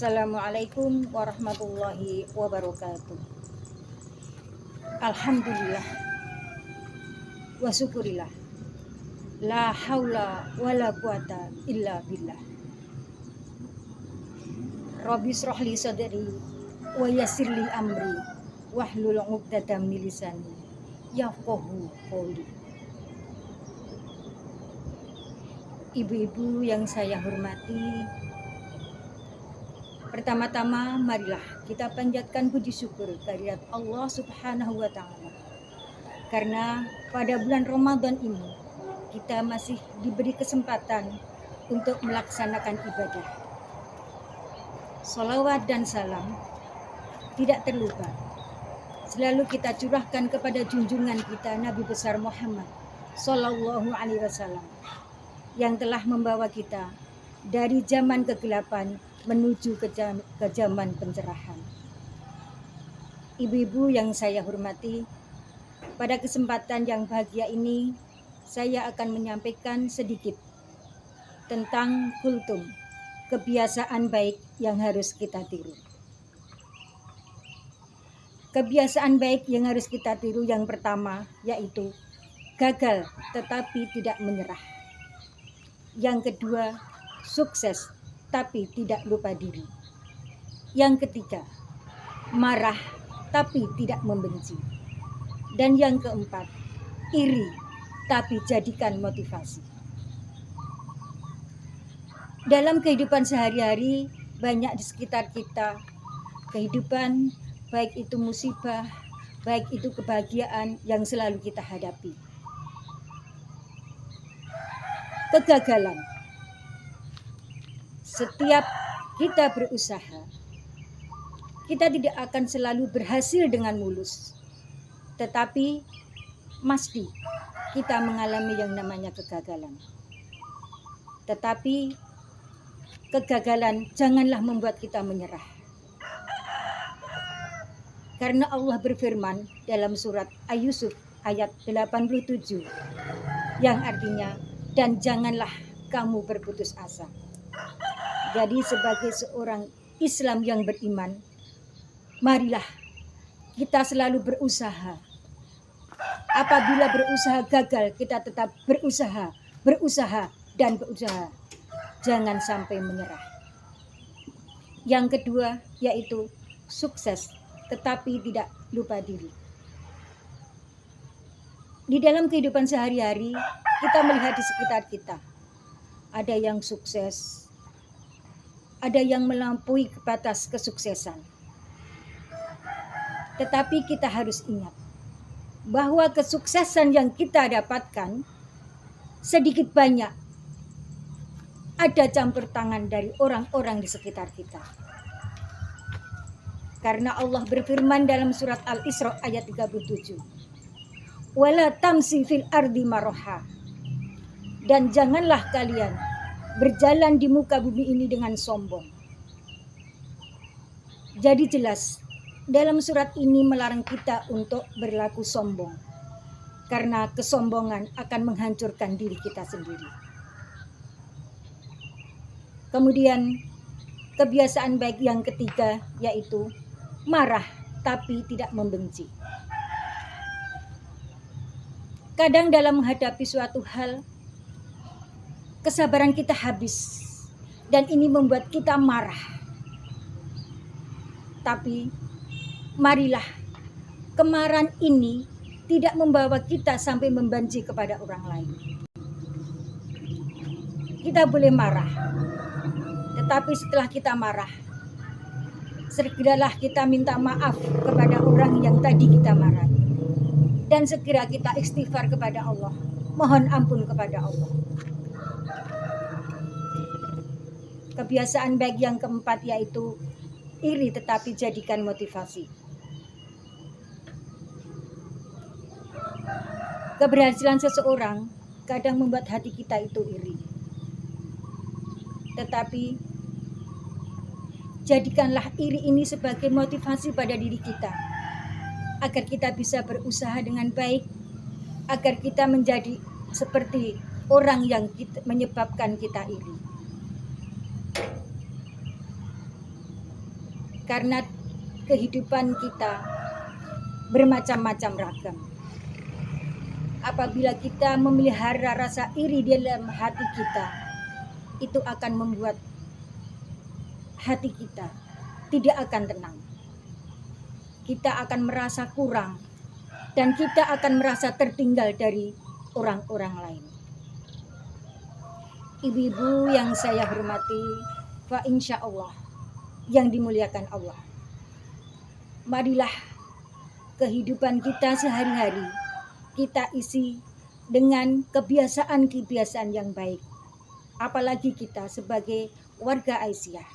Assalamualaikum warahmatullahi wabarakatuh. Alhamdulillah wa syukurillah. La haula wala quwata illa billah. Rabbi shrah li sadri wa yassir li amri wahlul 'uqdatam min lisani yafqahu qawli. Ibu-ibu yang saya hormati, pertama-tama marilah kita panjatkan puji syukur kehadirat Allah Subhanahu wa taala. Karena pada bulan Ramadan ini kita masih diberi kesempatan untuk melaksanakan ibadah. Sholawat dan salam tidak terlupa selalu kita curahkan kepada junjungan kita Nabi besar Muhammad Sallallahu Alaihi Wasallam yang telah membawa kita dari zaman kegelapan menuju ke zaman pencerahan. Ibu-ibu yang saya hormati, pada kesempatan yang bahagia ini saya akan menyampaikan sedikit tentang kultum, kebiasaan baik yang harus kita tiru. Kebiasaan baik yang harus kita tiru yang pertama yaitu gagal tetapi tidak menyerah. Yang kedua, sukses tapi tidak lupa diri. Yang ketiga, marah tapi tidak membenci. Dan yang keempat, iri tapi jadikan motivasi. Dalam kehidupan sehari-hari banyak di sekitar kita kehidupan, baik itu musibah, baik itu kebahagiaan yang selalu kita hadapi. Kegagalan. Setiap kita berusaha, kita tidak akan selalu berhasil dengan mulus. Tetapi mesti kita mengalami yang namanya kegagalan. Tetapi kegagalan janganlah membuat kita menyerah. Karena Allah berfirman dalam surat Yusuf ayat 87 yang artinya, dan janganlah kamu berputus asa. Jadi sebagai seorang Islam yang beriman, marilah kita selalu berusaha. Apabila berusaha gagal, kita tetap berusaha dan berusaha. Jangan sampai menyerah. Yang kedua yaitu sukses, tetapi tidak lupa diri. Di dalam kehidupan sehari-hari, kita melihat di sekitar kita. Ada yang sukses, ada yang melampaui batas kesuksesan. Tetapi kita harus ingat bahwa kesuksesan yang kita dapatkan sedikit banyak ada campur tangan dari orang-orang di sekitar kita. Karena Allah berfirman dalam surat Al-Isra ayat 37. Wala tamsi fil ardi maroha. Dan janganlah kalian berjalan di muka bumi ini dengan sombong. Jadi jelas dalam surat ini melarang kita untuk berlaku sombong, karena kesombongan akan menghancurkan diri kita sendiri. Kemudian kebiasaan baik yang ketiga yaitu marah tapi tidak membenci. Kadang dalam menghadapi suatu hal, kesabaran kita habis dan ini membuat kita marah. Tapi marilah kemarahan ini tidak membawa kita sampai membenci kepada orang lain. Kita boleh marah, tetapi setelah kita marah, segeralah kita minta maaf kepada orang yang tadi kita marahi. Dan segera kita istighfar kepada Allah, mohon ampun kepada Allah. Kebiasaan baik yang keempat yaitu iri tetapi jadikan motivasi. Keberhasilan seseorang kadang membuat hati kita itu iri. Tetapi jadikanlah iri ini sebagai motivasi pada diri kita, agar kita bisa berusaha dengan baik, agar kita menjadi seperti orang yang menyebabkan kita iri. karena kehidupan kita bermacam-macam ragam. Apabila kita memelihara rasa iri di dalam hati kita, itu akan membuat hati kita tidak akan tenang. Kita akan merasa kurang dan kita akan merasa tertinggal dari orang-orang lain. Ibu-ibu yang saya hormati, fa insya Allah, yang dimuliakan Allah, marilah kehidupan kita sehari-hari kita isi dengan kebiasaan-kebiasaan yang baik. Apalagi kita sebagai warga Aisyah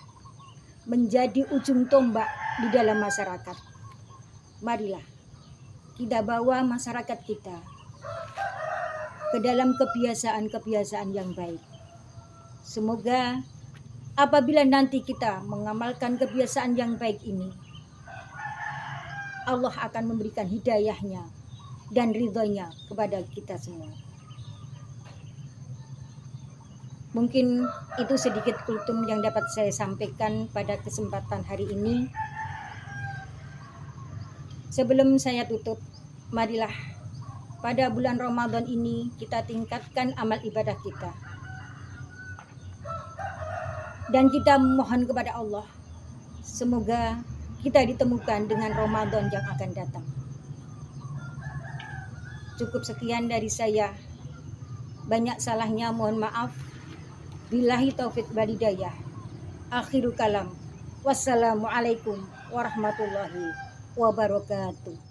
menjadi ujung tombak di dalam masyarakat. Marilah kita bawa masyarakat kita ke dalam kebiasaan-kebiasaan yang baik. Semoga apabila nanti kita mengamalkan kebiasaan yang baik ini, Allah akan memberikan hidayahnya dan ridhonya kepada kita semua. Mungkin itu sedikit kultum yang dapat saya sampaikan pada kesempatan hari ini. Sebelum saya tutup, marilah pada bulan Ramadan ini kita tingkatkan amal ibadah kita. Dan kita mohon kepada Allah, semoga kita ditemukan dengan Ramadan yang akan datang. Cukup sekian dari saya. Banyak salahnya mohon maaf. Billahi taufik wal hidayah. Akhiru kalam. Wassalamualaikum warahmatullahi wabarakatuh.